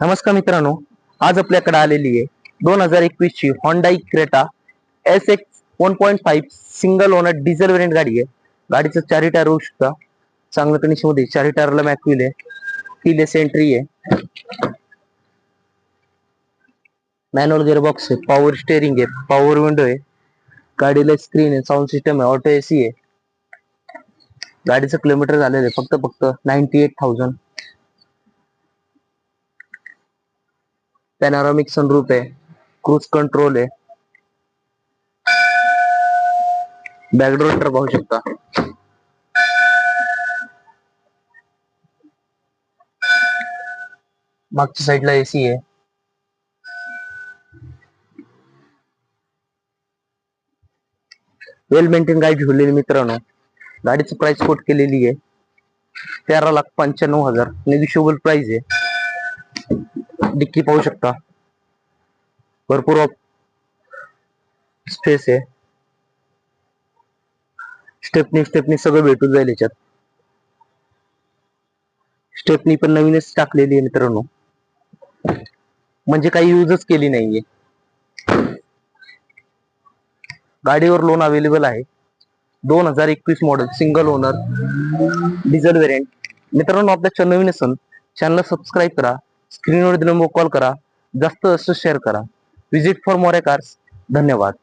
नमस्कार मित्रांनो, आज आपल्याकडे आलेली आहे 2021 ची Hyundai Creta SX 1.5 single owner diesel variant गाडी आहे. गाडीचं चारी टायर होऊ शकता चांगल्या कंडिशन मध्ये. चारी टायरला मॅकविल आहे, कीलेस एंट्री आहे, मॅन्युअल गिअरबॉक्स आहे, पॉवर स्टेअरिंग आहे, पॉवर विंडो आहे, गाडीला स्क्रीन आहे, साऊंड सिस्टम आहे, ऑटो एसी आहे. गाडीचं किलोमीटर झालेलं आहे फक्त 98,000. पॅनोरामिक सनरूफ आहे, क्रूज कंट्रोल आहे, बॅकडोर तर पाहू शकता. मागच्या साईडला एसी आहे. वेल मेंटेन गाडी ठेवलेली मित्रांनो. गाडीची प्राइस कोट केलेली आहे 13,95,000. नेगोशिएबल प्राइस आहे. डिक्की पाहू शकता, भरपूर स्पेस आहे. स्टेपनी सगळं भेटून जाईल याच्यात. स्टेपनी पण नवीनच टाकलेली आहे मित्रांनो, म्हणजे काही युजच केली नाहीये. गाडीवर लोन अवेलेबल आहे. 2021 model single owner diesel variant. मित्रांनो, आपल्या चॅनल नवीन असेल चॅनल सबस्क्राईब करा, स्क्रीनवर नंबर कॉल करा, जास्त शेअर करा. Visit for more cars. धन्यवाद.